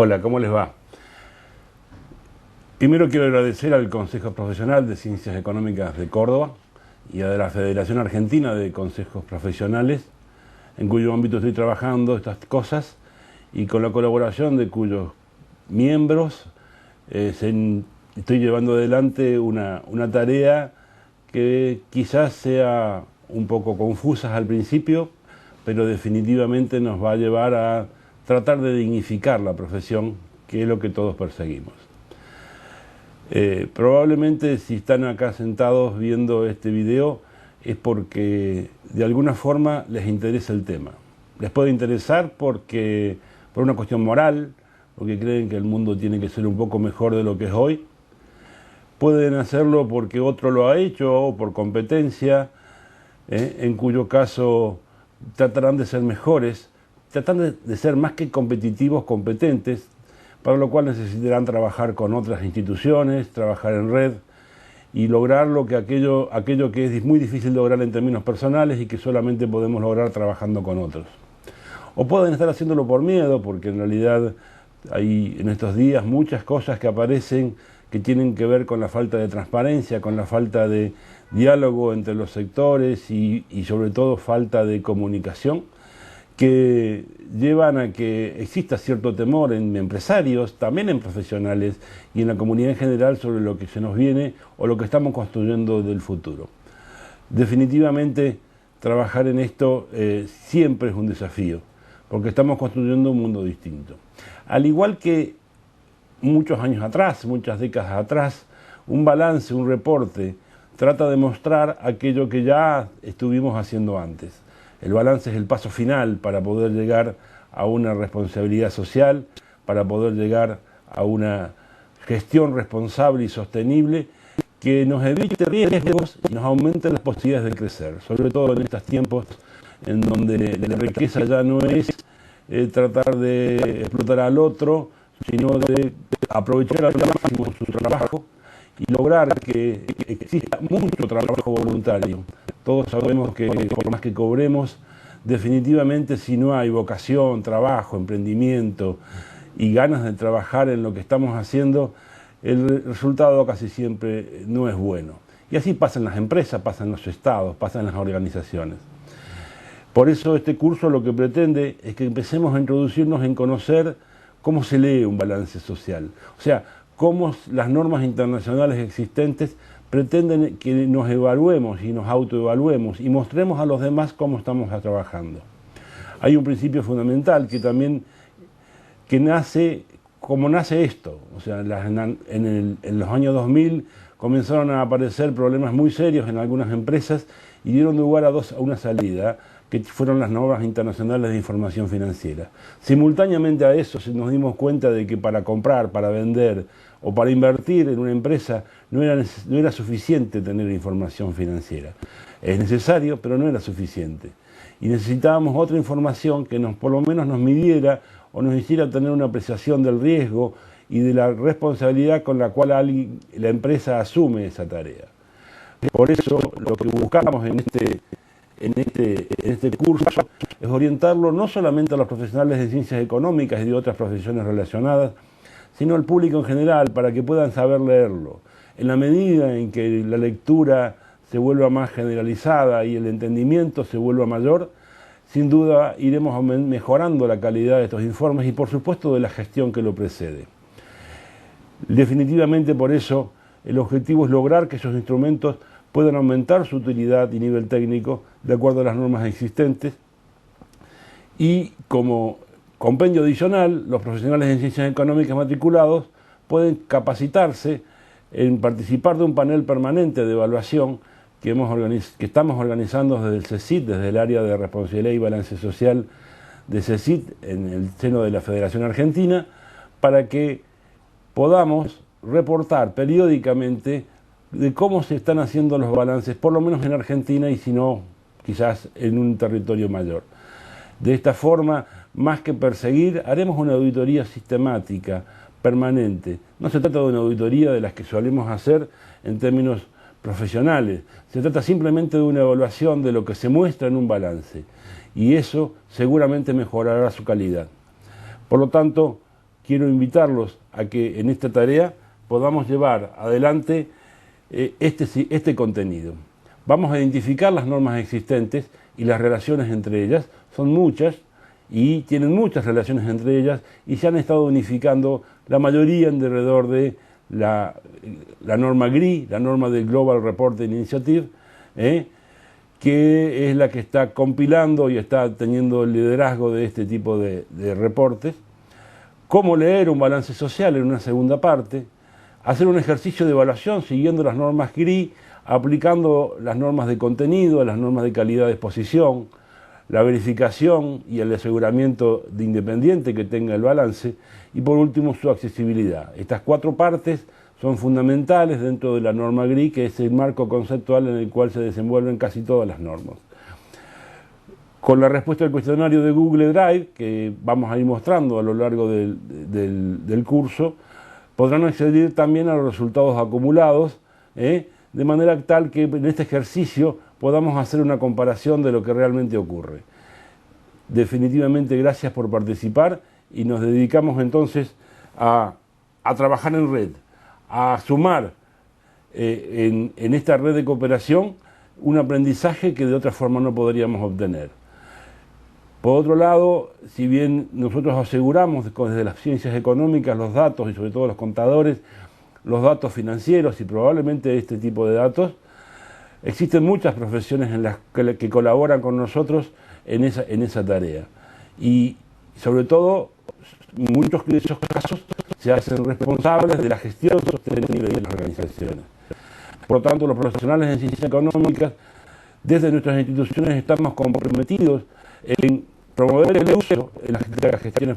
Hola, ¿cómo les va? Primero quiero agradecer al Consejo Profesional de Ciencias Económicas de Córdoba y a la Federación Argentina de Consejos Profesionales, en cuyo ámbito estoy trabajando estas cosas, y con la colaboración de cuyos miembros estoy llevando adelante una tarea que quizás sea un poco confusa al principio, pero definitivamente nos va a llevar a tratar de dignificar la profesión, que es lo que todos perseguimos. Probablemente si están acá sentados viendo este video es porque de alguna forma les interesa el tema. Les puede interesar por una cuestión moral, porque creen que el mundo tiene que ser un poco mejor de lo que es hoy. Pueden hacerlo porque otro lo ha hecho o por competencia, en cuyo caso tratarán de ser mejores, tratarán de ser más que competitivos, competentes, para lo cual necesitarán trabajar con otras instituciones, trabajar en red y lograr aquello que es muy difícil lograr en términos personales y que solamente podemos lograr trabajando con otros. O pueden estar haciéndolo por miedo, porque en realidad hay en estos días muchas cosas que aparecen que tienen que ver con la falta de transparencia, con la falta de diálogo entre los sectores y sobre todo falta de comunicación, que llevan a que exista cierto temor en empresarios, también en profesionales y en la comunidad en general sobre lo que se nos viene o lo que estamos construyendo del futuro. Definitivamente trabajar en esto siempre es un desafío, porque estamos construyendo un mundo distinto. Al igual que muchos años atrás, muchas décadas atrás, un balance, un reporte, trata de mostrar aquello que ya estuvimos haciendo antes. El balance es el paso final para poder llegar a una responsabilidad social, para poder llegar a una gestión responsable y sostenible que nos evite riesgos y nos aumente las posibilidades de crecer, sobre todo en estos tiempos en donde la riqueza ya no es tratar de explotar al otro, sino de aprovechar al máximo su trabajo y lograr que exista mucho trabajo voluntario. Todos sabemos que por más que cobremos, definitivamente si no hay vocación, trabajo, emprendimiento y ganas de trabajar en lo que estamos haciendo, el resultado casi siempre no es bueno. Y así pasa en las empresas, pasa en los estados, pasa en las organizaciones. Por eso este curso lo que pretende es que empecemos a introducirnos en conocer cómo se lee un balance social. O sea, cómo las normas internacionales existentes pretenden que nos evaluemos y nos autoevaluemos y mostremos a los demás cómo estamos trabajando. Hay un principio fundamental que nace como nace esto. O sea, en los años 2000 comenzaron a aparecer problemas muy serios en algunas empresas y dieron lugar a una salida, que fueron las normas internacionales de información financiera. Simultáneamente a eso nos dimos cuenta de que para comprar, para vender o para invertir en una empresa no era suficiente tener información financiera. Es necesario, pero no era suficiente. Y necesitábamos otra información que por lo menos nos midiera o nos hiciera tener una apreciación del riesgo y de la responsabilidad con la cual la empresa asume esa tarea. Por eso lo que buscamos en este curso es orientarlo no solamente a los profesionales de ciencias económicas y de otras profesiones relacionadas, sino al público en general, para que puedan saber leerlo. En la medida en que la lectura se vuelva más generalizada y el entendimiento se vuelva mayor, sin duda iremos mejorando la calidad de estos informes y por supuesto de la gestión que lo precede. Definitivamente por eso el objetivo es lograr que esos instrumentos puedan aumentar su utilidad y nivel técnico de acuerdo a las normas existentes, y como compendio adicional, los profesionales en ciencias económicas matriculados pueden capacitarse en participar de un panel permanente de evaluación que estamos organizando desde el CECIT, desde el área de responsabilidad y balance social de CECIT en el seno de la Federación Argentina, para que podamos reportar periódicamente de cómo se están haciendo los balances, por lo menos en Argentina y si no, quizás en un territorio mayor. De esta forma, más que perseguir, haremos una auditoría sistemática, permanente. No se trata de una auditoría de las que solemos hacer en términos profesionales, se trata simplemente de una evaluación de lo que se muestra en un balance, y eso seguramente mejorará su calidad. Por lo tanto, quiero invitarlos a que en esta tarea podamos llevar adelante este contenido. Vamos a identificar las normas existentes y las relaciones entre ellas. Son muchas y tienen muchas relaciones entre ellas y se han estado unificando la mayoría alrededor de la norma GRI, la norma del Global Reporting Initiative, que es la que está compilando y está teniendo el liderazgo de este tipo de reportes. Cómo leer un balance social en una segunda parte, hacer un ejercicio de evaluación siguiendo las normas GRI, aplicando las normas de contenido, las normas de calidad de exposición, la verificación y el aseguramiento de independiente que tenga el balance, y por último su accesibilidad. Estas 4 partes son fundamentales dentro de la norma GRI, que es el marco conceptual en el cual se desenvuelven casi todas las normas. Con la respuesta al cuestionario de Google Drive, que vamos a ir mostrando a lo largo del curso, podrán acceder también a los resultados acumulados, de manera tal que en este ejercicio podamos hacer una comparación de lo que realmente ocurre. Definitivamente gracias por participar y nos dedicamos entonces a trabajar en red, a sumar en esta red de cooperación un aprendizaje que de otra forma no podríamos obtener. Por otro lado, si bien nosotros aseguramos desde las ciencias económicas los datos y sobre todo los contadores, los datos financieros y probablemente este tipo de datos, existen muchas profesiones en las que colaboran con nosotros en esa tarea. Y sobre todo, muchos de esos casos se hacen responsables de la gestión sostenible de las organizaciones. Por lo tanto, los profesionales en ciencias económicas, desde nuestras instituciones, estamos comprometidos en promover el uso de las gestiones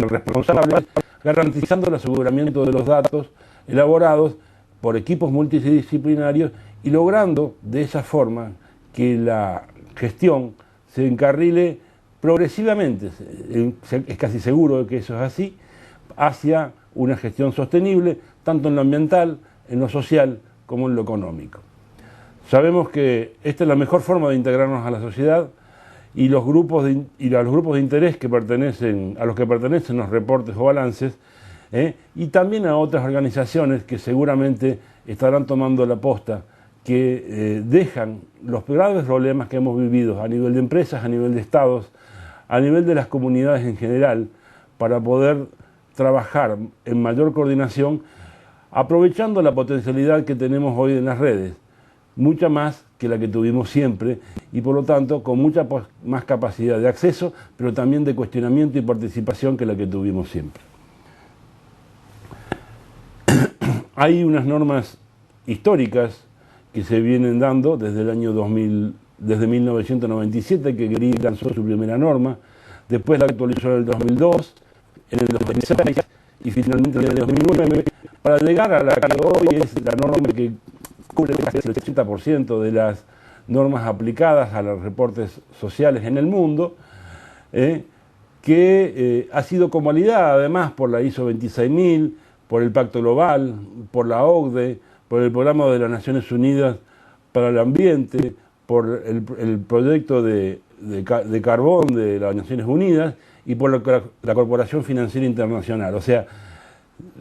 responsables, garantizando el aseguramiento de los datos elaborados por equipos multidisciplinarios y logrando de esa forma que la gestión se encarrile progresivamente, es casi seguro que eso es así, hacia una gestión sostenible, tanto en lo ambiental, en lo social, como en lo económico. Sabemos que esta es la mejor forma de integrarnos a la sociedad y a los grupos de interés a los que pertenecen los reportes o balances, y también a otras organizaciones que seguramente estarán tomando la posta, que dejan los graves problemas que hemos vivido a nivel de empresas, a nivel de estados, a nivel de las comunidades en general, para poder trabajar en mayor coordinación, aprovechando la potencialidad que tenemos hoy en las redes, mucha más que la que tuvimos siempre y por lo tanto con mucha más capacidad de acceso, pero también de cuestionamiento y participación que la que tuvimos siempre. Hay unas normas históricas que se vienen dando desde el año 2000, desde 1997, que GRI lanzó su primera norma, después la actualizó en el 2002, en el 2006 y finalmente en el 2009, para llegar a la que hoy es la norma que cubre casi el 80% de las normas aplicadas a los reportes sociales en el mundo, que ha sido convalidada además por la ISO 26000, por el Pacto Global, por la OCDE, por el Programa de las Naciones Unidas para el Ambiente, por el proyecto de carbón de las Naciones Unidas y por la Corporación Financiera Internacional. O sea,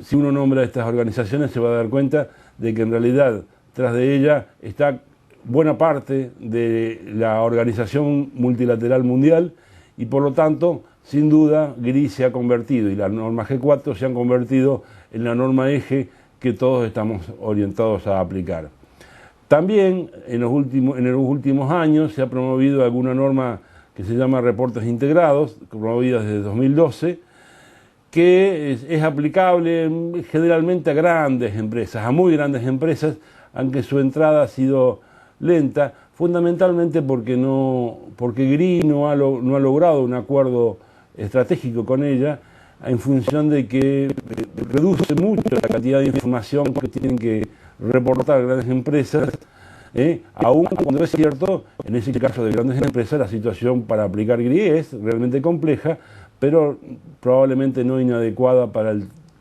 si uno nombra a estas organizaciones se va a dar cuenta de que en realidad tras de ella está buena parte de la Organización Multilateral Mundial y por lo tanto, sin duda, GRI se ha convertido y la norma G4 se han convertido en la norma eje que todos estamos orientados a aplicar. También en los últimos años se ha promovido alguna norma que se llama reportes integrados, promovida desde 2012, que es aplicable generalmente a grandes empresas, a muy grandes empresas, aunque su entrada ha sido lenta, fundamentalmente porque GRI no ha logrado un acuerdo estratégico con ella, en función de que reduce mucho la cantidad de información que tienen que reportar grandes empresas, aún cuando es cierto, en ese caso de grandes empresas, la situación para aplicar GRI es realmente compleja, pero probablemente no inadecuada para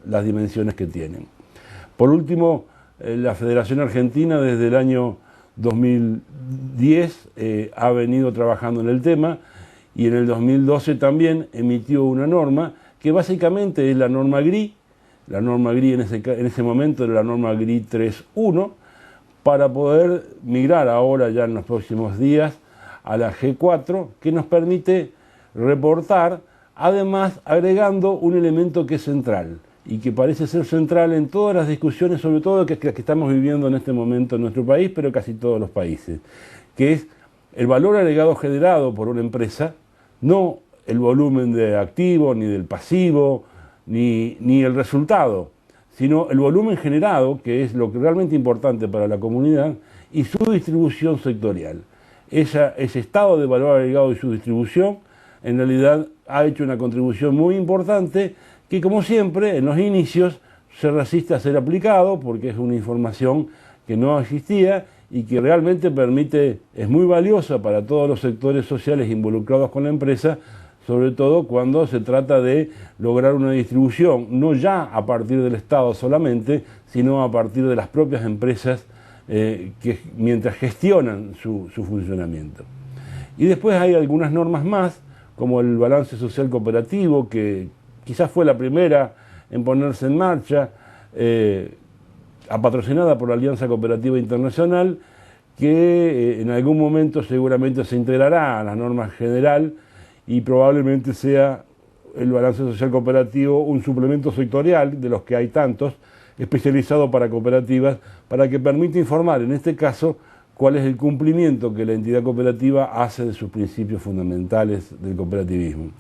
las dimensiones que tienen. Por último, la Federación Argentina desde el año 2010 ha venido trabajando en el tema y en el 2012 también emitió una norma que básicamente es la norma GRI. La norma GRI en ese momento era la norma GRI 3.1, para poder migrar ahora ya en los próximos días a la G4, que nos permite reportar, además agregando un elemento que es central y que parece ser central en todas las discusiones, sobre todo que estamos viviendo en este momento en nuestro país, pero casi todos los países, que es el valor agregado generado por una empresa, no el volumen de activo, ni del pasivo, ni el resultado, sino el volumen generado, que es lo que realmente importante para la comunidad, y su distribución sectorial. Ese estado de valor agregado y su distribución, en realidad ha hecho una contribución muy importante que, como siempre, en los inicios se resiste a ser aplicado porque es una información que no existía y que realmente es muy valiosa para todos los sectores sociales involucrados con la empresa, sobre todo cuando se trata de lograr una distribución, no ya a partir del Estado solamente, sino a partir de las propias empresas que mientras gestionan su funcionamiento. Y después hay algunas normas más, como el balance social cooperativo, que quizás fue la primera en ponerse en marcha, patrocinada por la Alianza Cooperativa Internacional, que en algún momento seguramente se integrará a la norma general y probablemente sea el balance social cooperativo un suplemento sectorial, de los que hay tantos, especializado para cooperativas, para que permita informar, en este caso, cuál es el cumplimiento que la entidad cooperativa hace de sus principios fundamentales del cooperativismo.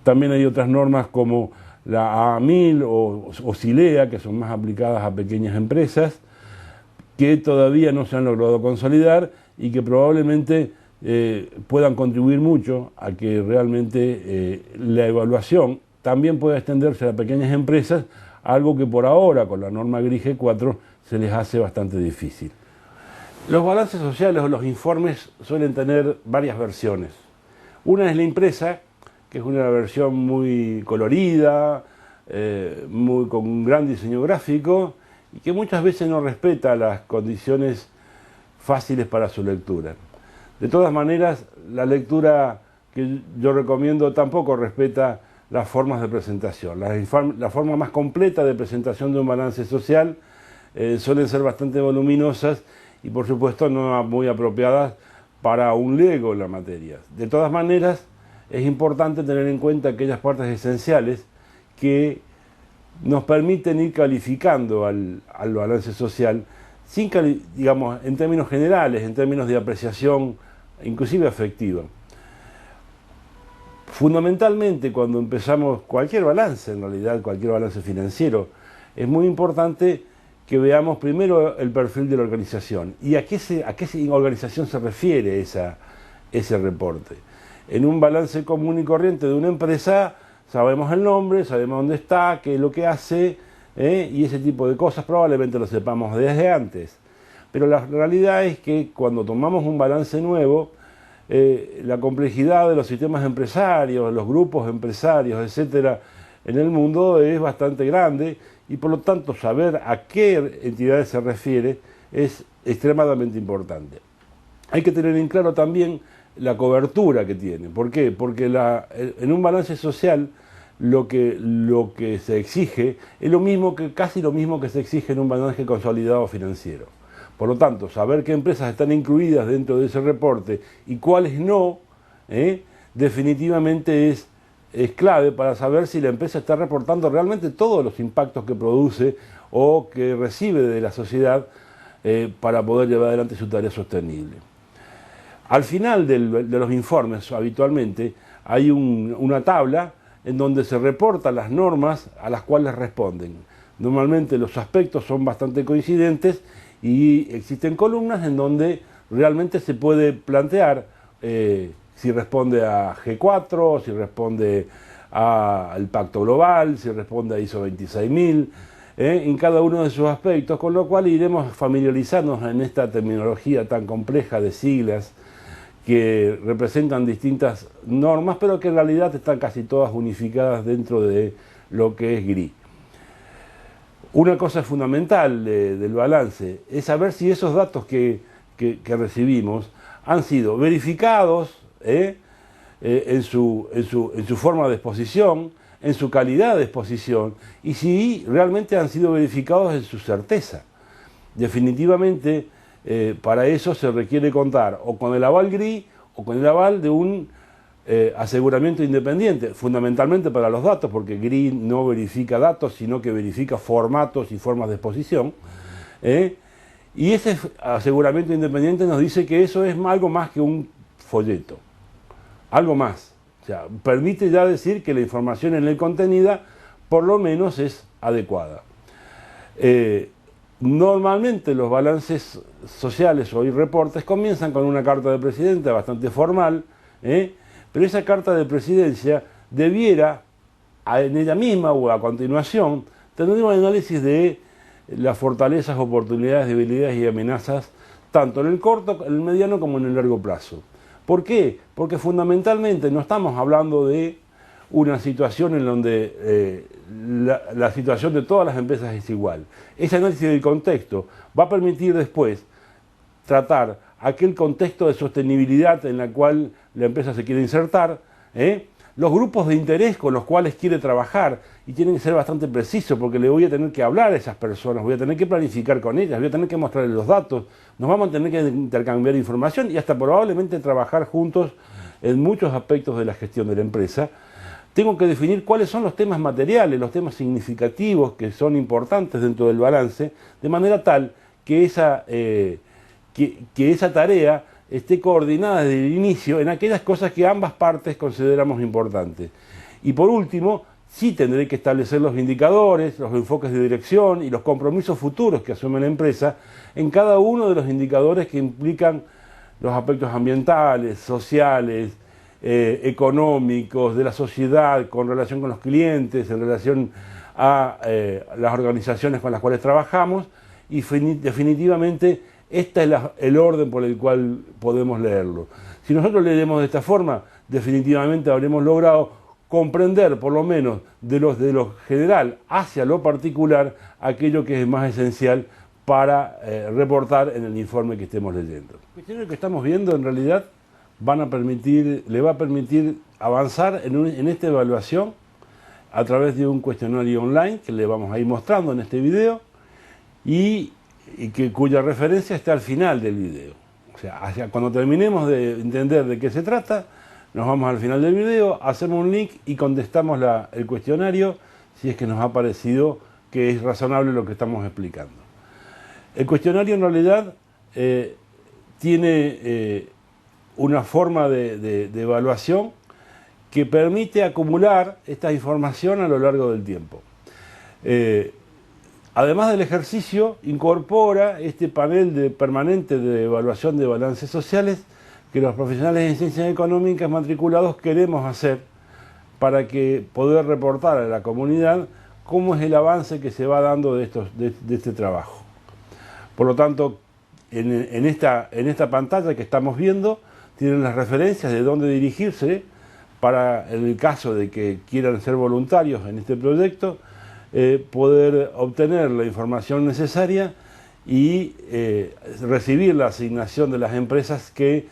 También hay otras normas como la A1000 o SILEA, que son más aplicadas a pequeñas empresas, que todavía no se han logrado consolidar y que probablemente puedan contribuir mucho a que realmente la evaluación también pueda extenderse a pequeñas empresas, algo que por ahora con la norma GRI G4 se les hace bastante difícil. Los balances sociales o los informes suelen tener varias versiones. Una es la impresa, que es una versión muy colorida, con un gran diseño gráfico y que muchas veces no respeta las condiciones fáciles para su lectura. De todas maneras, la lectura que yo recomiendo tampoco respeta las formas de presentación. La forma más completa de presentación de un balance social suelen ser bastante voluminosas y por supuesto no muy apropiadas para un lego en la materia. De todas maneras, es importante tener en cuenta aquellas partes esenciales que nos permiten ir calificando al balance social, digamos, en términos generales, en términos de apreciación, inclusive afectiva. Fundamentalmente, cuando empezamos cualquier balance, en realidad cualquier balance financiero, es muy importante que veamos primero el perfil de la organización y a qué organización se refiere ese reporte. En un balance común y corriente de una empresa sabemos el nombre, sabemos dónde está, qué es lo que hace, y ese tipo de cosas probablemente lo sepamos desde antes. Pero la realidad es que cuando tomamos un balance nuevo, la complejidad de los sistemas empresarios, los grupos empresarios, etcétera, en el mundo es bastante grande y por lo tanto saber a qué entidades se refiere es extremadamente importante. Hay que tener en claro también la cobertura que tiene. ¿Por qué? Porque en un balance social lo que se exige es casi lo mismo que se exige en un balance consolidado financiero. Por lo tanto, saber qué empresas están incluidas dentro de ese reporte y cuáles no, definitivamente es clave para saber si la empresa está reportando realmente todos los impactos que produce o que recibe de la sociedad para poder llevar adelante su tarea sostenible. Al final de los informes, habitualmente, hay una tabla en donde se reportan las normas a las cuales responden. Normalmente los aspectos son bastante coincidentes y existen columnas en donde realmente se puede plantear si responde a G4, si responde al Pacto Global, si responde a ISO 26000, en cada uno de sus aspectos, con lo cual iremos familiarizándonos en esta terminología tan compleja de siglas que representan distintas normas, pero que en realidad están casi todas unificadas dentro de lo que es GRI. Una cosa fundamental del balance es saber si esos datos que recibimos han sido verificados en su forma de exposición, en su calidad de exposición y si realmente han sido verificados en su certeza. Definitivamente, para eso se requiere contar o con el aval GRI o con el aval de un aseguramiento independiente, fundamentalmente para los datos, porque GRI no verifica datos, sino que verifica formatos y formas de exposición. Y ese aseguramiento independiente nos dice que eso es algo más que un folleto, algo más. O sea, permite ya decir que la información en él contenida por lo menos es adecuada. Normalmente los balances sociales o reportes comienzan con una carta de presidente bastante formal, pero esa carta de presidencia debiera, en ella misma o a continuación, tener un análisis de las fortalezas, oportunidades, debilidades y amenazas, tanto en el corto, en el mediano como en el largo plazo. ¿Por qué? Porque fundamentalmente no estamos hablando de una situación en donde la situación de todas las empresas es igual. Ese análisis del contexto va a permitir después tratar aquel contexto de sostenibilidad en el cual la empresa se quiere insertar, los grupos de interés con los cuales quiere trabajar, y tienen que ser bastante precisos porque le voy a tener que hablar a esas personas, voy a tener que planificar con ellas, voy a tener que mostrarles los datos, nos vamos a tener que intercambiar información y hasta probablemente trabajar juntos en muchos aspectos de la gestión de la empresa. Tengo que definir cuáles son los temas materiales, los temas significativos que son importantes dentro del balance, de manera tal que esa tarea esté coordinada desde el inicio en aquellas cosas que ambas partes consideramos importantes. Y por último, sí tendré que establecer los indicadores, los enfoques de dirección y los compromisos futuros que asume la empresa en cada uno de los indicadores que implican los aspectos ambientales, sociales, económicos, de la sociedad, con relación con los clientes, en relación a las organizaciones con las cuales trabajamos, y definitivamente este es el orden por el cual podemos leerlo. Si nosotros leemos de esta forma, definitivamente habremos logrado comprender, por lo menos, de lo general hacia lo particular, aquello que es más esencial para reportar en el informe que estemos leyendo. Las cuestiones que estamos viendo, en realidad, le va a permitir avanzar en esta evaluación a través de un cuestionario online que le vamos a ir mostrando en este video y cuya referencia está al final del video. O sea, cuando terminemos de entender de qué se trata, nos vamos al final del video, hacemos un link y contestamos el cuestionario si es que nos ha parecido que es razonable lo que estamos explicando. El cuestionario en realidad tiene una forma de evaluación que permite acumular esta información a lo largo del tiempo. Además del ejercicio, incorpora este panel permanente de evaluación de balances sociales que los profesionales en ciencias económicas matriculados queremos hacer para poder reportar a la comunidad cómo es el avance que se va dando de este trabajo. Por lo tanto, en esta pantalla que estamos viendo, tienen las referencias de dónde dirigirse para, en el caso de que quieran ser voluntarios en este proyecto, poder obtener la información necesaria y recibir la asignación de las empresas que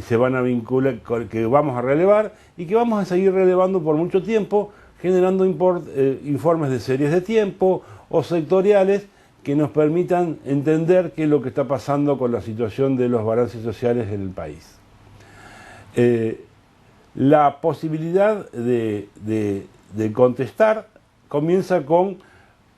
se van a vincular, que vamos a relevar y que vamos a seguir relevando por mucho tiempo, generando informes de series de tiempo o sectoriales que nos permitan entender qué es lo que está pasando con la situación de los balances sociales en el país. La posibilidad de contestar comienza con,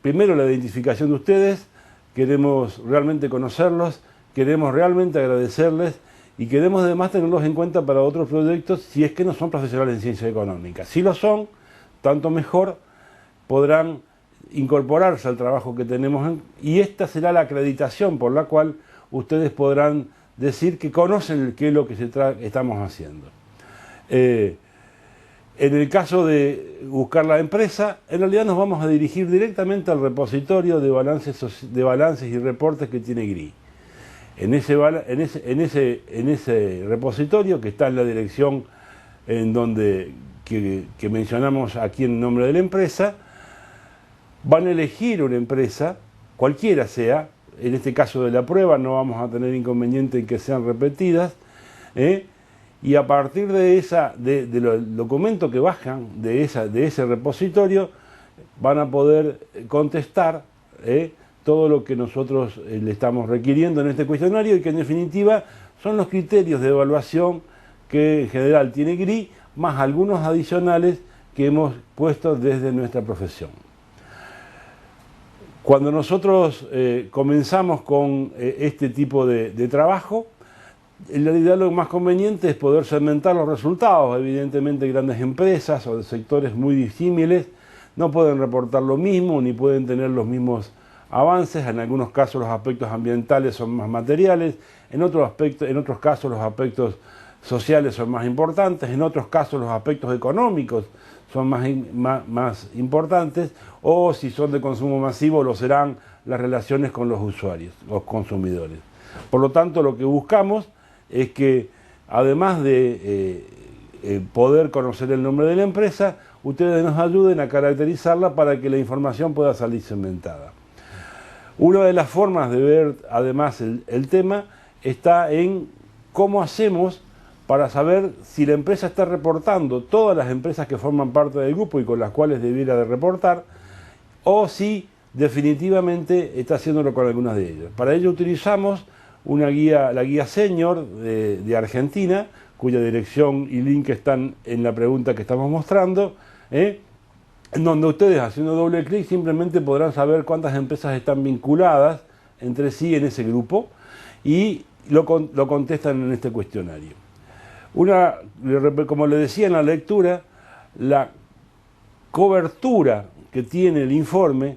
primero, la identificación de ustedes. Queremos realmente conocerlos, queremos realmente agradecerles y queremos además tenerlos en cuenta para otros proyectos si es que no son profesionales en ciencias económicas. Si lo son, tanto mejor, podrán incorporarse al trabajo que tenemos y esta será la acreditación por la cual ustedes podrán decir que conocen qué es lo que estamos haciendo. En el caso de buscar la empresa, en realidad nos vamos a dirigir directamente al repositorio de balances y reportes que tiene GRI. En ese repositorio, que está en la dirección que mencionamos aquí en nombre de la empresa, van a elegir una empresa, cualquiera sea, en este caso de la prueba no vamos a tener inconveniente en que sean repetidas, y a partir de los documentos que bajan de ese repositorio van a poder contestar todo lo que nosotros le estamos requiriendo en este cuestionario, y que en definitiva son los criterios de evaluación que en general tiene GRI, más algunos adicionales que hemos puesto desde nuestra profesión. Cuando nosotros comenzamos con este tipo de trabajo, en realidad lo más conveniente es poder segmentar los resultados. Evidentemente grandes empresas o de sectores muy disímiles no pueden reportar lo mismo ni pueden tener los mismos avances. En algunos casos los aspectos ambientales son más materiales, en otros casos los aspectos sociales son más importantes, en otros casos los aspectos económicos son más importantes, o si son de consumo masivo lo serán las relaciones con los usuarios, los consumidores. Por lo tanto, lo que buscamos es que, además de poder conocer el nombre de la empresa, ustedes nos ayuden a caracterizarla para que la información pueda salir segmentada. Una de las formas de ver, además, el tema está en cómo hacemos para saber si la empresa está reportando todas las empresas que forman parte del grupo y con las cuales debiera de reportar, o si definitivamente está haciéndolo con algunas de ellas. Para ello utilizamos la guía Senior de Argentina, cuya dirección y link están en la pregunta que estamos mostrando, en donde ustedes, haciendo doble clic, simplemente podrán saber cuántas empresas están vinculadas entre sí en ese grupo, y lo contestan en este cuestionario. Como le decía en la lectura, la cobertura que tiene el informe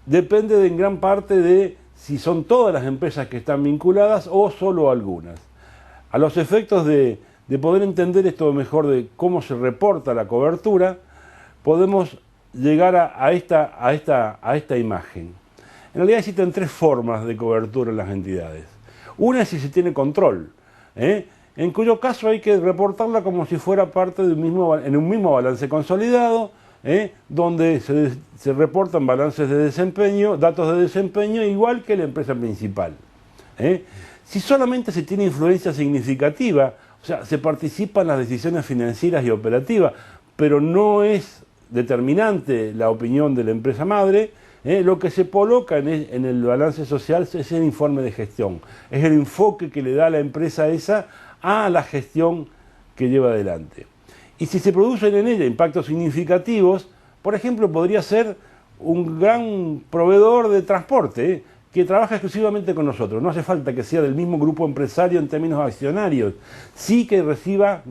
depende en gran parte de si son todas las empresas que están vinculadas o solo algunas. A los efectos de poder entender esto mejor, de cómo se reporta la cobertura, podemos llegar a esta imagen. En realidad existen tres formas de cobertura en las entidades. Una es si se tiene control, en cuyo caso hay que reportarla como si fuera parte en un mismo balance consolidado, donde se reportan balances de desempeño, datos de desempeño, igual que la empresa principal. Si solamente se tiene influencia significativa, o sea, se participa en las decisiones financieras y operativas, pero no es determinante la opinión de la empresa madre, lo que se coloca en el balance social es el informe de gestión, es el enfoque que le da la empresa esa a la gestión que lleva adelante. Y si se producen en ella impactos significativos, por ejemplo, podría ser un gran proveedor de transporte, que trabaja exclusivamente con nosotros. No hace falta que sea del mismo grupo empresario en términos accionarios, sí que reciba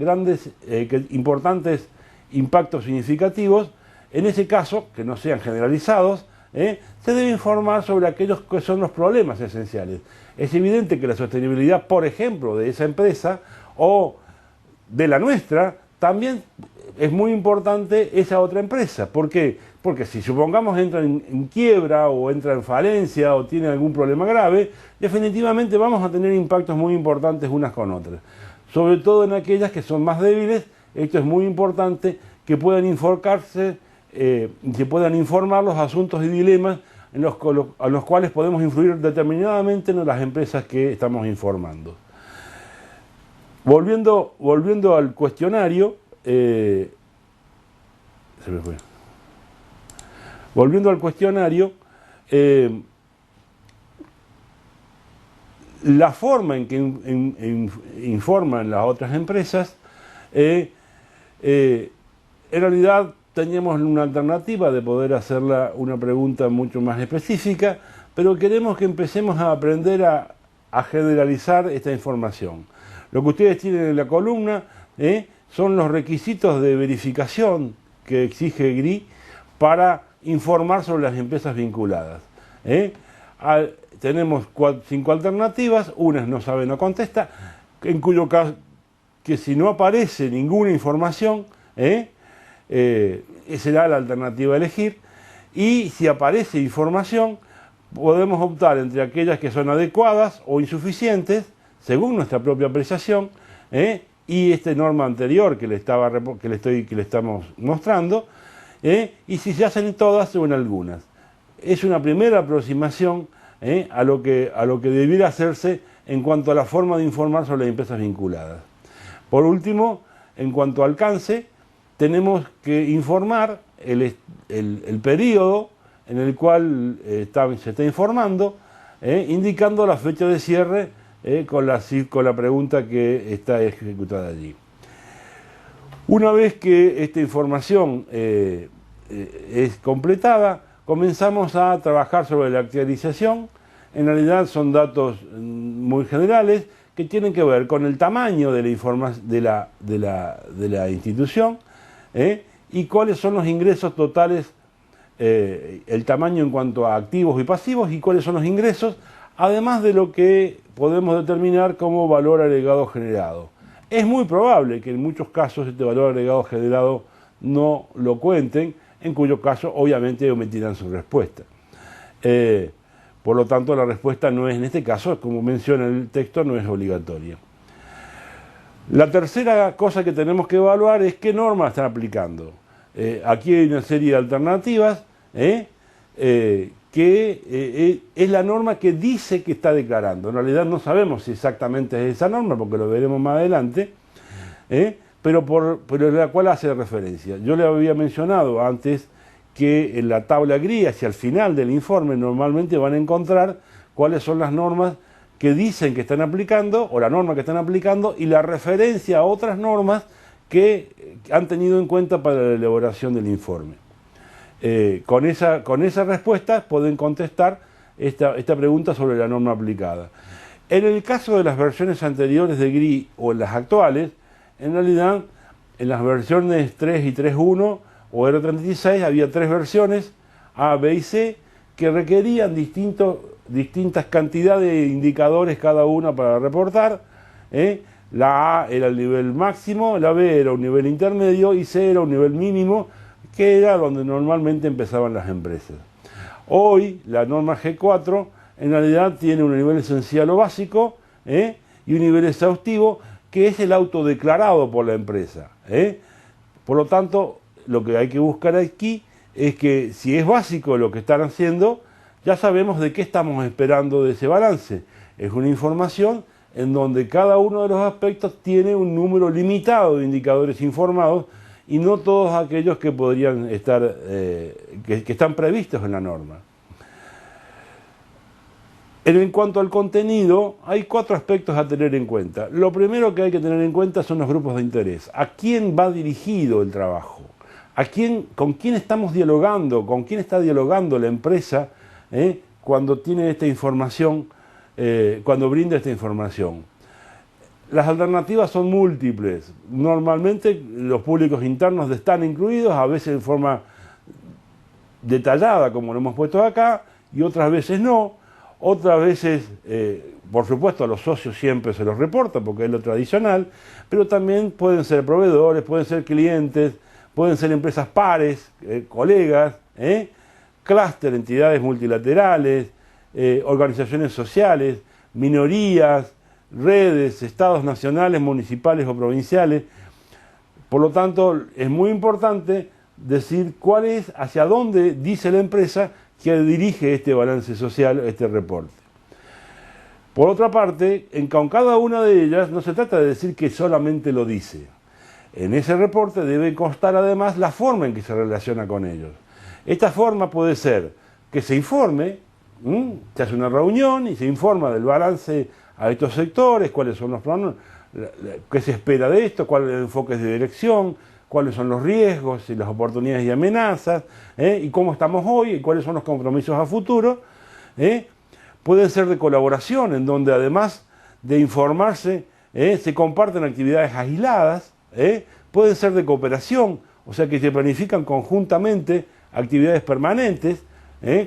importantes impactos significativos. En ese caso, que no sean generalizados, se debe informar sobre aquellos que son los problemas esenciales. Es evidente que la sostenibilidad, por ejemplo, de esa empresa o de la nuestra, también es muy importante esa otra empresa. ¿Por qué? Porque si supongamos entra en quiebra o entra en falencia o tiene algún problema grave, definitivamente vamos a tener impactos muy importantes unas con otras. Sobre todo en aquellas que son más débiles, esto es muy importante, que puedan enfocarse, que puedan informar los asuntos y dilemas a los cuales podemos influir determinadamente en las empresas que estamos informando. Volviendo al cuestionario, la forma en que informan las otras empresas, en realidad teníamos una alternativa de poder hacerla una pregunta mucho más específica, pero queremos que empecemos a aprender a generalizar esta información. Lo que ustedes tienen en la columna son los requisitos de verificación que exige GRI para informar sobre las empresas vinculadas. Tenemos 5 alternativas, una es no sabe, no contesta, en cuyo caso, que si no aparece ninguna información, será la alternativa a elegir, y si aparece información, podemos optar entre aquellas que son adecuadas o insuficientes, según nuestra propia apreciación, y esta norma anterior que le estamos mostrando, y si se hacen todas o en algunas. Es una primera aproximación a lo que debiera hacerse en cuanto a la forma de informar sobre las empresas vinculadas. Por último, en cuanto a alcance, tenemos que informar el periodo en el cual se está informando, indicando la fecha de cierre con la pregunta que está ejecutada allí. Una vez que esta información es completada, comenzamos a trabajar sobre la actualización. En realidad son datos muy generales que tienen que ver con el tamaño de la institución y cuáles son los ingresos totales, el tamaño en cuanto a activos y pasivos y cuáles son los ingresos, además de lo que podemos determinar como valor agregado generado. Es muy probable que en muchos casos este valor agregado generado no lo cuenten, en cuyo caso obviamente omitirán su respuesta. Por lo tanto, la respuesta no es, en este caso, como menciona el texto, no es obligatoria. La tercera cosa que tenemos que evaluar es qué normas están aplicando. Aquí hay una serie de alternativas, que es la norma que dice que está declarando. En realidad no sabemos si exactamente es esa norma, porque lo veremos más adelante, pero la cual hace referencia. Yo le había mencionado antes que en la tabla gris, hacia el final del informe, normalmente van a encontrar cuáles son las normas que dicen que están aplicando, o la norma que están aplicando, y la referencia a otras normas que han tenido en cuenta para la elaboración del informe. Con esa respuesta pueden contestar esta pregunta sobre la norma aplicada. En el caso de las versiones anteriores de GRI o en las actuales, en realidad en las versiones 3 y 3.1 o R36 había 3 versiones, A, B y C, que requerían distintas cantidades de indicadores cada una para reportar. La A era el nivel máximo, la B era un nivel intermedio y C era un nivel mínimo, que era donde normalmente empezaban las empresas. Hoy la norma G4 en realidad tiene un nivel esencial o básico y un nivel exhaustivo, que es el autodeclarado por la empresa. Por lo tanto, lo que hay que buscar aquí es que si es básico lo que están haciendo, ya sabemos de qué estamos esperando de ese balance. Es una información en donde cada uno de los aspectos tiene un número limitado de indicadores informados y no todos aquellos que podrían estar, que están previstos en la norma. En cuanto al contenido, hay 4 aspectos a tener en cuenta. Lo primero que hay que tener en cuenta son los grupos de interés. ¿A quién va dirigido el trabajo? ¿Con quién estamos dialogando? ¿Con quién está dialogando la empresa cuando tiene esta información, cuando brinda esta información? Las alternativas son múltiples. Normalmente los públicos internos están incluidos, a veces en forma detallada, como lo hemos puesto acá, y otras veces no. Otras veces, por supuesto, a los socios siempre se los reporta, porque es lo tradicional, pero también pueden ser proveedores, pueden ser clientes, pueden ser empresas pares, colegas, clúster, entidades multilaterales, organizaciones sociales, minorías, redes, estados nacionales, municipales o provinciales. Por lo tanto, es muy importante decir cuál es, hacia dónde dice la empresa que dirige este balance social, este reporte. Por otra parte, con cada una de ellas no se trata de decir que solamente lo dice. En ese reporte debe constar además la forma en que se relaciona con ellos. Esta forma puede ser que se informe, se hace una reunión y se informa del balance a estos sectores, cuáles son los planos, qué se espera de esto, cuáles son los enfoques de dirección, cuáles son los riesgos y las oportunidades y amenazas, y cómo estamos hoy y cuáles son los compromisos a futuro. Pueden ser de colaboración, en donde además de informarse, se comparten actividades aisladas. Pueden ser de cooperación, o sea que se planifican conjuntamente actividades permanentes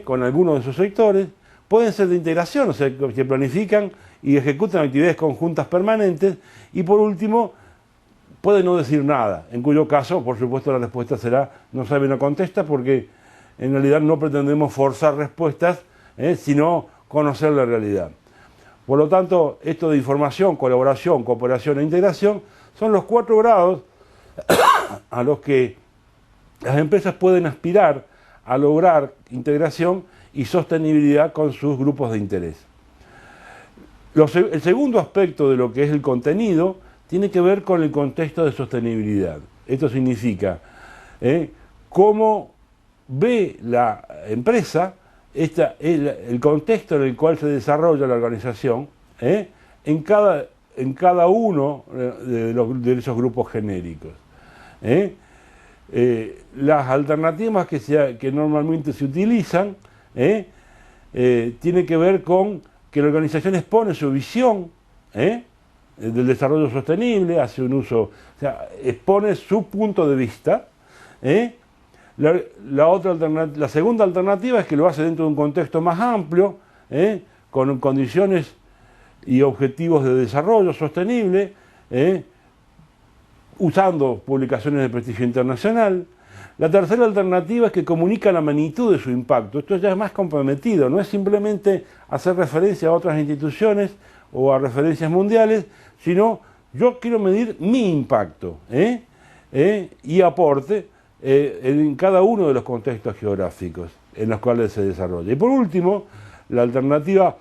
con algunos de esos sectores. Pueden ser de integración, o sea que se planifican y ejecutan actividades conjuntas permanentes. Y por último, puede no decir nada, en cuyo caso, por supuesto, la respuesta será no sabe, no contesta, porque en realidad no pretendemos forzar respuestas, sino conocer la realidad. Por lo tanto, esto de información, colaboración, cooperación e integración son los 4 grados a los que las empresas pueden aspirar a lograr integración y sostenibilidad con sus grupos de interés. El segundo aspecto de lo que es el contenido tiene que ver con el contexto de sostenibilidad. Esto significa cómo ve la empresa el contexto en el cual se desarrolla la organización en cada uno de esos grupos genéricos. Las alternativas que normalmente se utilizan tienen que ver con que la organización expone su visión del desarrollo sostenible, hace un uso, o sea, expone su punto de vista. La segunda alternativa es que lo hace dentro de un contexto más amplio, con condiciones y objetivos de desarrollo sostenible, usando publicaciones de prestigio internacional. La tercera alternativa es que comunica la magnitud de su impacto. Esto ya es más comprometido, no es simplemente hacer referencia a otras instituciones o a referencias mundiales, sino yo quiero medir mi impacto y aporte en cada uno de los contextos geográficos en los cuales se desarrolla. Y por último, la alternativa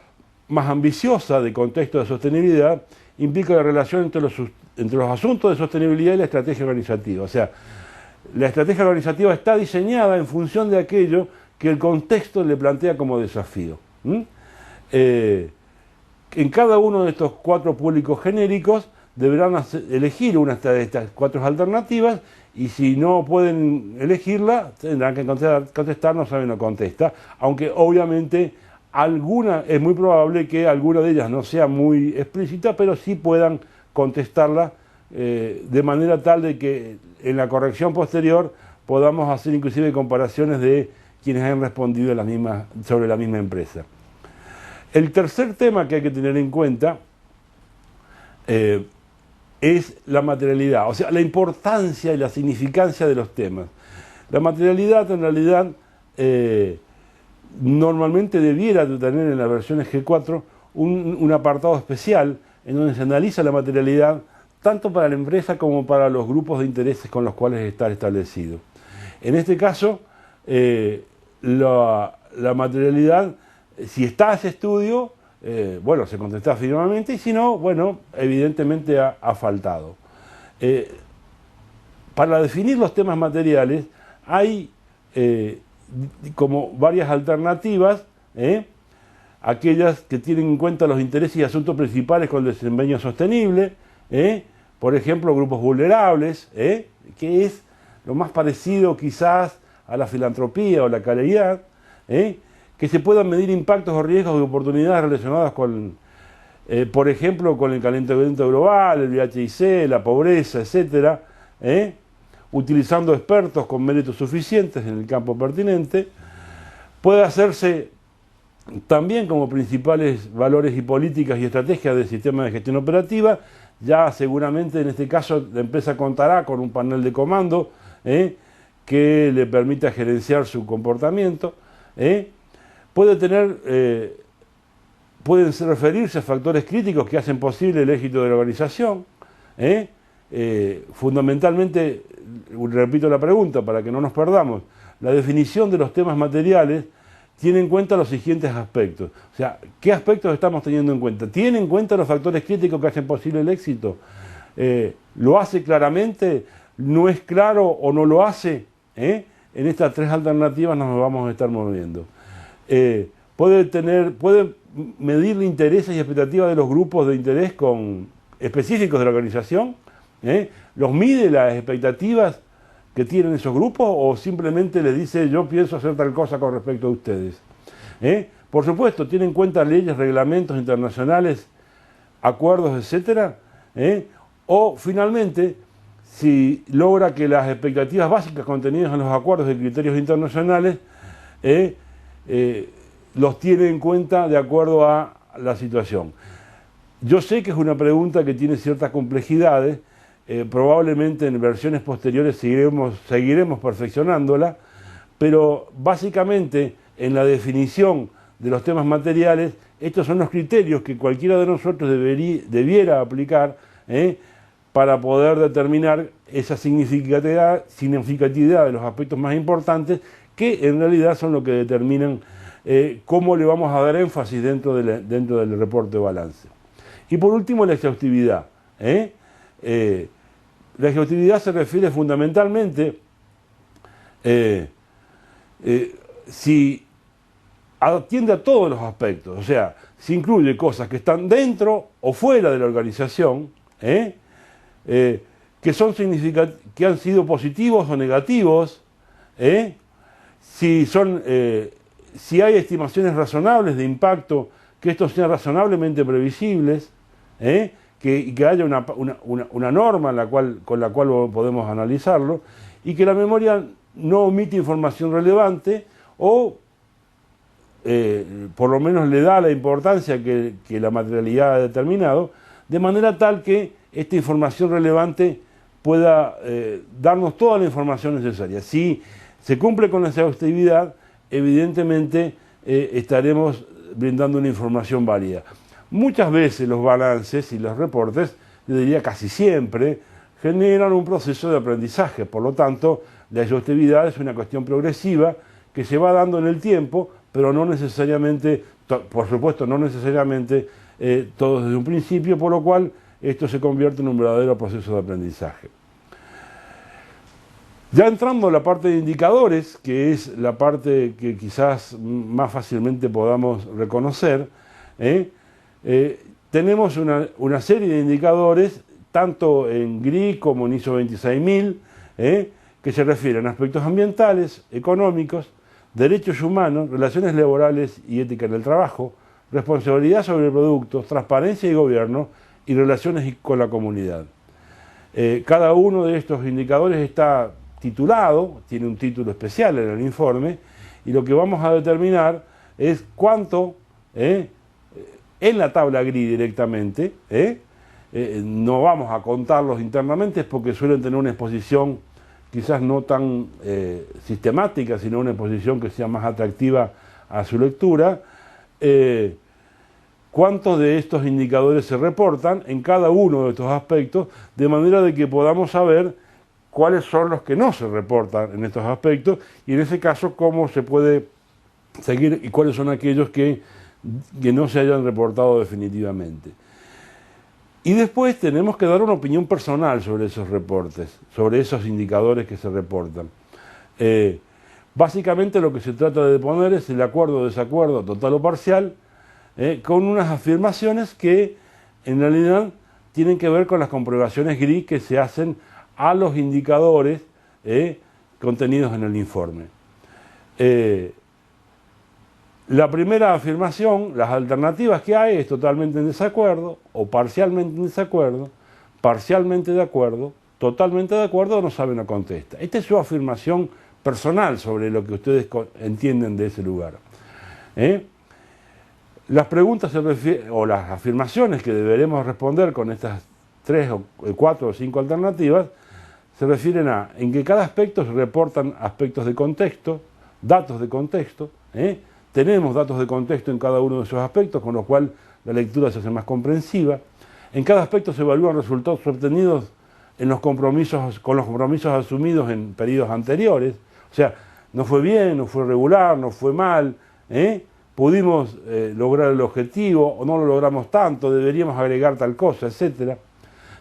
más ambiciosa de contexto de sostenibilidad implica la relación entre los asuntos de sostenibilidad y la estrategia organizativa. O sea, la estrategia organizativa está diseñada en función de aquello que el contexto le plantea como desafío. En cada uno de estos 4 públicos genéricos deberán elegir una de estas 4 alternativas, y si no pueden elegirla, tendrán que contestar, no saben, no contesta, aunque obviamente es muy probable que alguna de ellas no sea muy explícita, pero sí puedan contestarla de manera tal de que en la corrección posterior podamos hacer inclusive comparaciones de quienes han respondido sobre la misma empresa. El tercer tema que hay que tener en cuenta es la materialidad, o sea, la importancia y la significancia de los temas. La materialidad, en realidad, normalmente debiera tener en las versiones G4 un apartado especial en donde se analiza la materialidad tanto para la empresa como para los grupos de intereses con los cuales está establecido. En este caso, la materialidad, si está ese estudio, bueno, se contesta afirmativamente, y si no, bueno, evidentemente ha faltado. Para definir los temas materiales hay como varias alternativas, aquellas que tienen en cuenta los intereses y asuntos principales con el desempeño sostenible, por ejemplo, grupos vulnerables, que es lo más parecido quizás a la filantropía o la caridad, que se puedan medir impactos o riesgos y oportunidades relacionadas con, por ejemplo, con el calentamiento global, el VIH, la pobreza, etc., utilizando expertos con méritos suficientes en el campo pertinente. Puede hacerse también como principales valores y políticas y estrategias del sistema de gestión operativa. Ya seguramente en este caso la empresa contará con un panel de comando que le permita gerenciar su comportamiento. Pueden referirse a factores críticos que hacen posible el éxito de la organización. Fundamentalmente, repito la pregunta para que no nos perdamos, la definición de los temas materiales tiene en cuenta los siguientes aspectos. O sea, ¿qué aspectos estamos teniendo en cuenta? ¿Tiene en cuenta los factores críticos que hacen posible el éxito? ¿Lo hace claramente? ¿No es claro o no lo hace? En estas 3 alternativas nos vamos a estar moviendo. Puede medir los intereses y expectativas de los grupos de interés específicos de la organización. ¿Los mide las expectativas que tienen esos grupos o simplemente les dice yo pienso hacer tal cosa con respecto a ustedes? Por supuesto, tiene en cuenta leyes, reglamentos internacionales, acuerdos, etcétera. O finalmente, si logra que las expectativas básicas contenidas en los acuerdos y criterios internacionales los tiene en cuenta de acuerdo a la situación. Yo sé que es una pregunta que tiene ciertas complejidades, probablemente en versiones posteriores seguiremos perfeccionándola, pero básicamente en la definición de los temas materiales, estos son los criterios que cualquiera de nosotros debiera aplicar para poder determinar esa significatividad de los aspectos más importantes, que en realidad son lo que determinan cómo le vamos a dar énfasis dentro del reporte de balance. Y por último, la exhaustividad. La exhaustividad se refiere fundamentalmente si atiende a todos los aspectos, o sea, si incluye cosas que están dentro o fuera de la organización, que son que han sido positivos o negativos, si hay estimaciones razonables de impacto, que estos sean razonablemente previsibles, que haya una norma con la cual podemos analizarlo, y que la memoria no omite información relevante o por lo menos le da la importancia que la materialidad ha determinado, de manera tal que esta información relevante pueda darnos toda la información necesaria. Si se cumple con la exhaustividad, evidentemente estaremos brindando una información válida. Muchas veces los balances y los reportes, yo diría casi siempre, generan un proceso de aprendizaje. Por lo tanto, la exhaustividad es una cuestión progresiva que se va dando en el tiempo, pero no necesariamente, por supuesto, no necesariamente todo desde un principio, por lo cual esto se convierte en un verdadero proceso de aprendizaje. Ya entrando a la parte de indicadores, que es la parte que quizás más fácilmente podamos reconocer, tenemos una serie de indicadores, tanto en GRI como en ISO 26000, que se refieren a aspectos ambientales, económicos, derechos humanos, relaciones laborales y ética en el trabajo, responsabilidad sobre productos, transparencia y gobierno, y relaciones con la comunidad. Cada uno de estos indicadores está titulado, tiene un título especial en el informe, y lo que vamos a determinar es cuánto, en la tabla GRI directamente, no vamos a contarlos internamente porque suelen tener una exposición quizás no tan sistemática, sino una exposición que sea más atractiva a su lectura. Cuántos de estos indicadores se reportan en cada uno de estos aspectos, de manera de que podamos saber cuáles son los que no se reportan en estos aspectos y en ese caso cómo se puede seguir y cuáles son aquellos que no se hayan reportado definitivamente. Y después tenemos que dar una opinión personal sobre esos reportes, sobre esos indicadores que se reportan. Básicamente lo que se trata de poner es el acuerdo o desacuerdo total o parcial, con unas afirmaciones que en realidad tienen que ver con las comprobaciones GRI que se hacen a los indicadores contenidos en el informe. La primera afirmación, las alternativas que hay, es totalmente en desacuerdo, o parcialmente en desacuerdo, parcialmente de acuerdo, totalmente de acuerdo o no sabe, no contesta. Esta es su afirmación personal sobre lo que ustedes entienden de ese lugar. Las preguntas o las afirmaciones que deberemos responder con estas 3 o 4 o 5 alternativas se refieren a en que cada aspecto se reportan aspectos de contexto, datos de contexto, tenemos datos de contexto en cada uno de esos aspectos, con lo cual la lectura se hace más comprensiva. En cada aspecto se evalúan resultados obtenidos con los compromisos asumidos en periodos anteriores. O sea, no fue bien, no fue regular, no fue mal, pudimos lograr el objetivo o no lo logramos tanto, deberíamos agregar tal cosa, etc.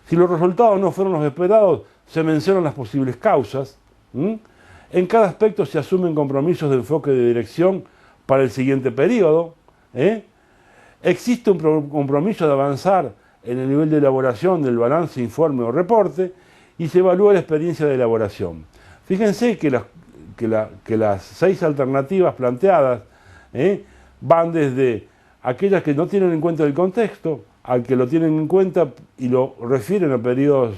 Si los resultados no fueron los esperados, se mencionan las posibles causas. En cada aspecto se asumen compromisos de enfoque de dirección para el siguiente periodo. Existe un compromiso de avanzar en el nivel de elaboración del balance, informe o reporte y se evalúa la experiencia de elaboración. Fíjense que las 6 alternativas planteadas van desde aquellas que no tienen en cuenta el contexto, al que lo tienen en cuenta y lo refieren a periodos,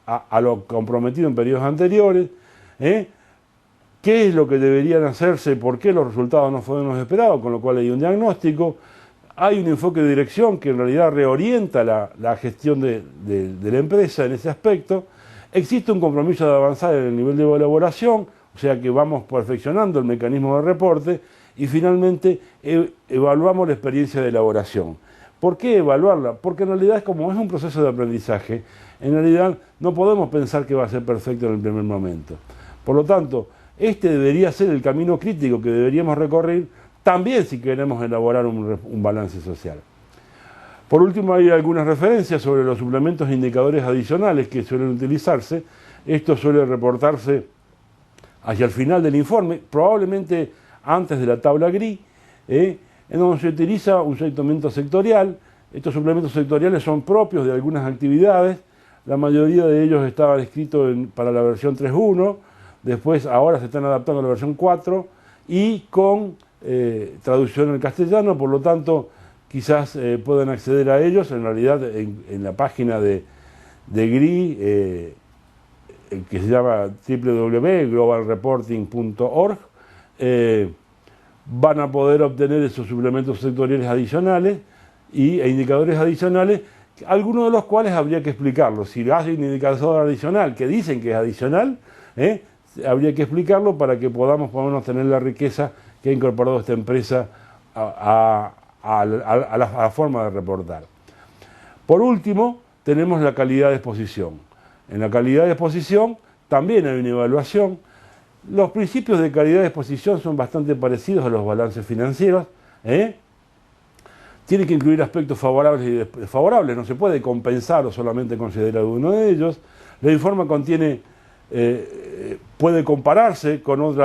a lo comprometido en periodos anteriores, qué es lo que deberían hacerse, por qué los resultados no fueron los esperados, con lo cual hay un diagnóstico, hay un enfoque de dirección que en realidad reorienta la gestión de la empresa en ese aspecto, existe un compromiso de avanzar en el nivel de elaboración, o sea que vamos perfeccionando el mecanismo de reporte y finalmente evaluamos la experiencia de elaboración. ¿Por qué evaluarla? Porque en realidad como es un proceso de aprendizaje, en realidad no podemos pensar que va a ser perfecto en el primer momento. Por lo tanto, este debería ser el camino crítico que deberíamos recorrer también si queremos elaborar un balance social. Por último, hay algunas referencias sobre los suplementos e indicadores adicionales que suelen utilizarse. Esto suele reportarse hacia el final del informe, probablemente antes de la tabla gris, en donde se utiliza un segmento sectorial. Estos suplementos sectoriales son propios de algunas actividades. La mayoría de ellos estaban escritos para la versión 3.1, después ahora se están adaptando a la versión 4 y con traducción al castellano, por lo tanto quizás puedan acceder a ellos. En realidad en la página de GRI, que se llama www.globalreporting.org, van a poder obtener esos suplementos sectoriales adicionales e indicadores adicionales, algunos de los cuales habría que explicarlos. Si hay un indicador adicional que dicen que es adicional, habría que explicarlo para que podamos tener la riqueza que ha incorporado esta empresa a la forma de reportar. Por último, tenemos la calidad de exposición. En la calidad de exposición también hay una evaluación. Los principios de calidad de exposición son bastante parecidos a los balances financieros. Tiene que incluir aspectos favorables y desfavorables, no se puede compensar o solamente considerar uno de ellos. El informe contiene, puede compararse con los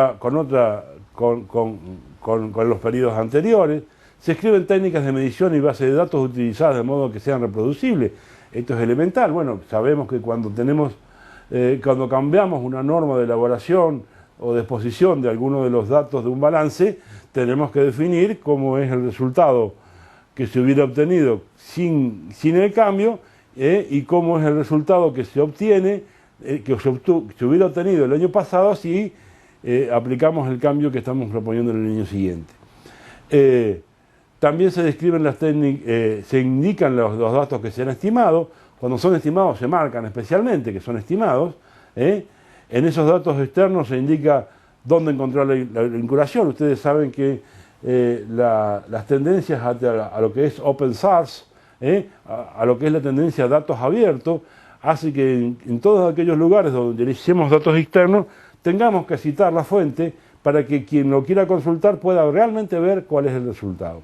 periodos anteriores. Se escriben técnicas de medición y bases de datos utilizadas de modo que sean reproducibles. Esto es elemental. Bueno, sabemos que cuando cambiamos una norma de elaboración o de exposición de alguno de los datos de un balance, tenemos que definir cómo es el resultado que se hubiera obtenido sin el cambio, y cómo es el resultado que se obtiene, que se hubiera obtenido el año pasado si aplicamos el cambio que estamos proponiendo en el año siguiente. También se describen las técnicas, se indican los datos que se han estimado. Cuando son estimados se marcan especialmente que son estimados. En esos datos externos se indica dónde encontrar la vinculación. Ustedes saben que las tendencias a lo que es open source, a lo que es la tendencia a datos abiertos, hace que en todos aquellos lugares donde utilicemos datos externos tengamos que citar la fuente para que quien lo quiera consultar pueda realmente ver cuál es el resultado.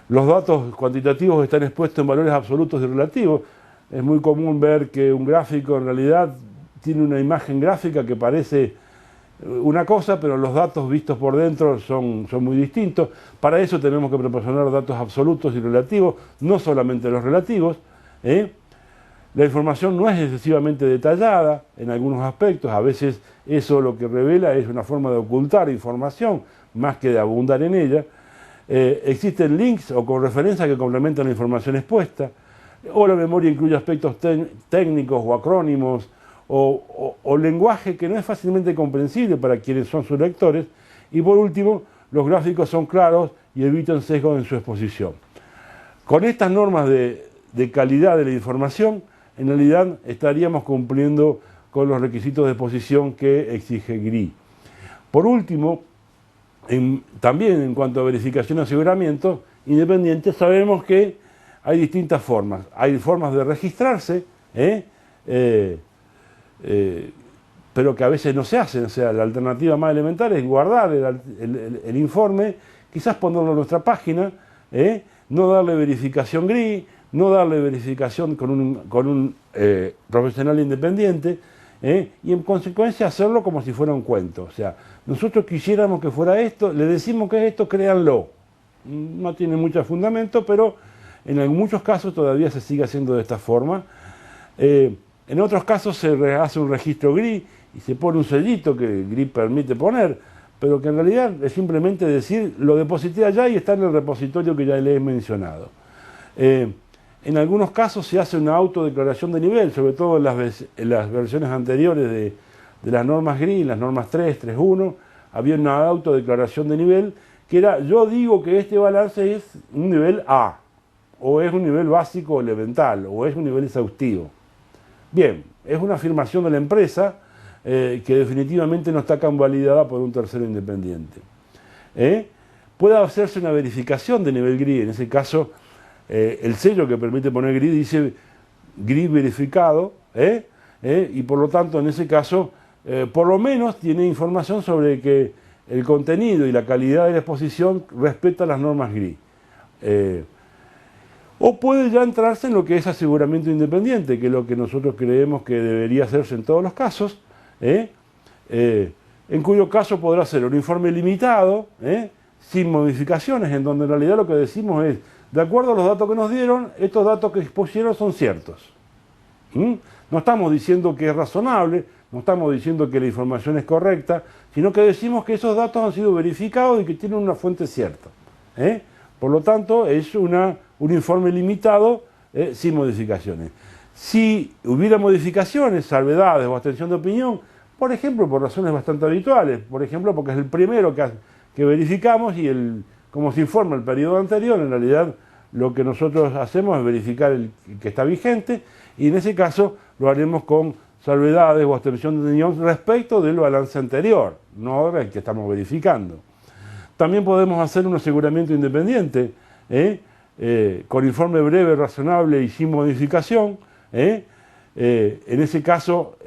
Los datos cuantitativos están expuestos en valores absolutos y relativos. Es muy común ver que un gráfico en realidad tiene una imagen gráfica que parece una cosa, pero los datos vistos por dentro son muy distintos. Para eso tenemos que proporcionar datos absolutos y relativos, no solamente los relativos. La información no es excesivamente detallada en algunos aspectos. A veces eso lo que revela es una forma de ocultar información más que de abundar en ella. Existen links o con referencias que complementan la información expuesta, o la memoria incluye aspectos técnicos o acrónimos o lenguaje que no es fácilmente comprensible para quienes son sus lectores. Y por último, los gráficos son claros y evitan sesgos en su exposición. Con estas normas de calidad de la información, en realidad estaríamos cumpliendo con los requisitos de exposición que exige GRI. Por último, también en cuanto a verificación y aseguramiento independiente, sabemos que hay distintas formas. Hay formas de registrarse, pero que a veces no se hacen. O sea, la alternativa más elemental es guardar el informe, quizás ponerlo en nuestra página, no darle verificación GRI, no darle verificación con un profesional independiente, y en consecuencia hacerlo como si fuera un cuento. O sea, nosotros quisiéramos que fuera esto, le decimos que es esto, créanlo. No tiene mucho fundamento, pero en muchos casos todavía se sigue haciendo de esta forma. En otros casos se hace un registro GRI y se pone un sellito que GRI permite poner, pero que en realidad es simplemente decir, lo deposité allá y está en el repositorio que ya le he mencionado. En algunos casos se hace una autodeclaración de nivel, sobre todo en las versiones anteriores de las normas GRI, las normas 3, 3.1, había una autodeclaración de nivel que era, yo digo que este balance es un nivel A, o es un nivel básico o elemental, o es un nivel exhaustivo. Bien, es una afirmación de la empresa que definitivamente no está convalidada por un tercero independiente. Puede hacerse una verificación de nivel GRI, en ese caso el sello que permite poner GRI dice GRI verificado, y por lo tanto en ese caso por lo menos tiene información sobre que el contenido y la calidad de la exposición respeta las normas GRI. O puede ya entrarse en lo que es aseguramiento independiente, que es lo que nosotros creemos que debería hacerse en todos los casos, en cuyo caso podrá ser un informe limitado, sin modificaciones, en donde en realidad lo que decimos es, de acuerdo a los datos que nos dieron, estos datos que expusieron son ciertos. No estamos diciendo que es razonable, no estamos diciendo que la información es correcta, sino que decimos que esos datos han sido verificados y que tienen una fuente cierta. Por lo tanto, es un informe limitado, sin modificaciones. Si hubiera modificaciones, salvedades o abstención de opinión, por ejemplo, por razones bastante habituales, por ejemplo, porque es el primero que verificamos y como se informa el periodo anterior, en realidad lo que nosotros hacemos es verificar el que está vigente y en ese caso lo haremos con salvedades o abstención de opinión respecto del balance anterior, no del que estamos verificando. También podemos hacer un aseguramiento independiente, con informe breve, razonable y sin modificación. En ese caso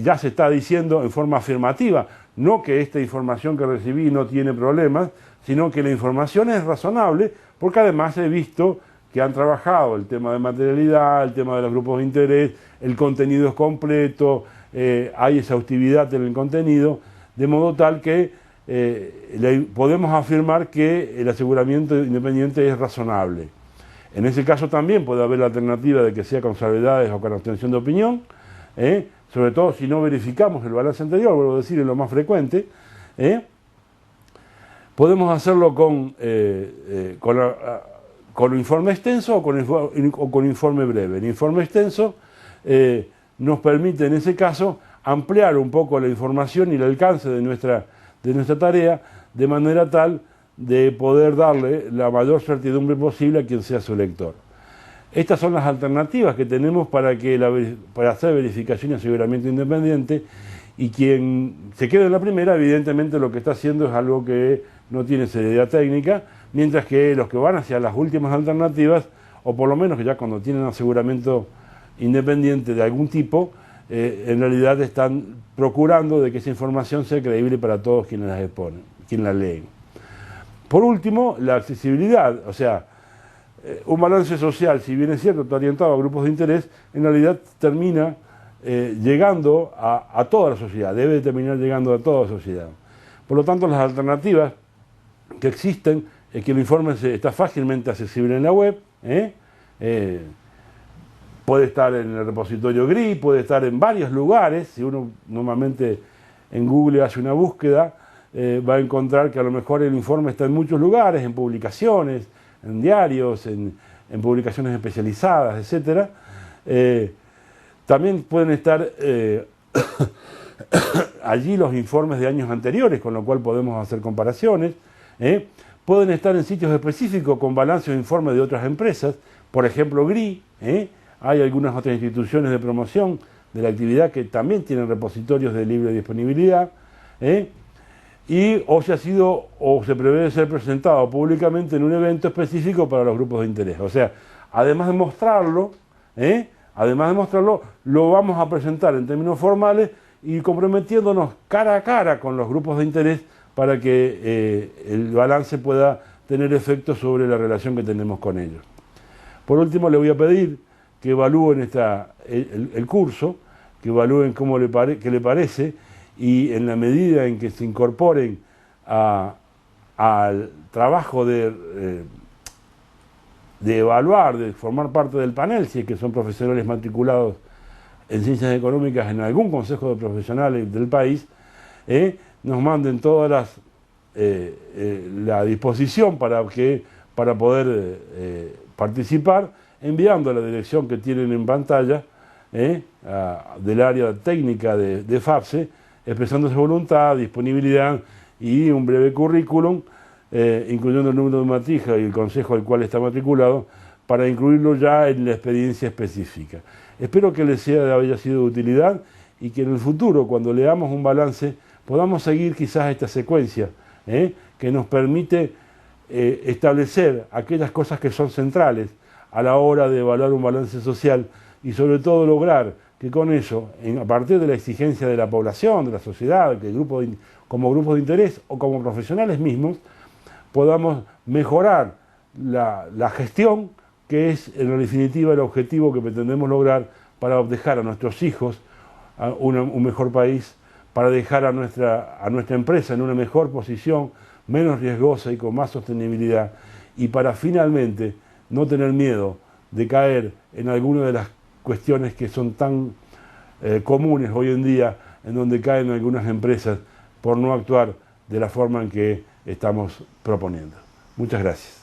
ya se está diciendo en forma afirmativa, no que esta información que recibí no tiene problemas, sino que la información es razonable, porque además he visto que han trabajado el tema de materialidad, el tema de los grupos de interés, el contenido es completo, hay exhaustividad en el contenido, de modo tal que podemos afirmar que el aseguramiento independiente es razonable. En ese caso también puede haber la alternativa de que sea con salvedades o con abstención de opinión, sobre todo si no verificamos el balance anterior, vuelvo a decir, es lo más frecuente. Podemos hacerlo con informe extenso o con informe breve. El informe extenso nos permite en ese caso ampliar un poco la información y el alcance de nuestra tarea, de manera tal de poder darle la mayor certidumbre posible a quien sea su lector. Estas son las alternativas que tenemos para hacer verificación y aseguramiento independiente, y quien se quede en la primera, evidentemente lo que está haciendo es algo que no tiene seriedad técnica, mientras que los que van hacia las últimas alternativas, o por lo menos que ya cuando tienen aseguramiento independiente de algún tipo, en realidad están procurando de que esa información sea creíble para todos quienes las exponen, quienes la leen. Por último, la accesibilidad, o sea, un balance social, si bien es cierto, está orientado a grupos de interés, en realidad termina llegando a toda la sociedad, debe terminar llegando a toda la sociedad. Por lo tanto, las alternativas que existen es que el informe está fácilmente accesible en la web, puede estar en el repositorio GRI, puede estar en varios lugares. Si uno normalmente en Google hace una búsqueda, va a encontrar que a lo mejor el informe está en muchos lugares, en publicaciones, en diarios, en publicaciones especializadas, etc. También pueden estar allí los informes de años anteriores, con lo cual podemos hacer comparaciones. Pueden estar en sitios específicos con balance o informes de otras empresas, por ejemplo GRI. Hay algunas otras instituciones de promoción de la actividad que también tienen repositorios de libre disponibilidad, o se prevé ser presentado públicamente en un evento específico para los grupos de interés. O sea, además de mostrarlo, lo vamos a presentar en términos formales y comprometiéndonos cara a cara con los grupos de interés para que el balance pueda tener efecto sobre la relación que tenemos con ellos. Por último, le voy a pedir que evalúen el curso, que evalúen qué le parece, y en la medida en que se incorporen al trabajo de evaluar, de formar parte del panel, si es que son profesionales matriculados en ciencias económicas en algún consejo de profesionales del país, nos manden todas la disposición para poder participar, enviando a la dirección que tienen en pantalla del área técnica de FAPSE, expresando su voluntad, disponibilidad y un breve currículum, incluyendo el número de matrija y el consejo al cual está matriculado, para incluirlo ya en la experiencia específica. Espero que les haya sido de utilidad y que en el futuro, cuando leamos un balance, podamos seguir quizás esta secuencia que nos permite establecer aquellas cosas que son centrales a la hora de evaluar un balance social y sobre todo lograr que con eso, a partir de la exigencia de la población, de la sociedad, como grupos de interés o como profesionales mismos, podamos mejorar la gestión que es en definitiva el objetivo que pretendemos lograr para dejar a nuestros hijos un mejor país, para dejar a nuestra empresa en una mejor posición, menos riesgosa y con más sostenibilidad, y para finalmente no tener miedo de caer en alguna de las cuestiones que son tan comunes hoy en día, en donde caen algunas empresas por no actuar de la forma en que estamos proponiendo. Muchas gracias.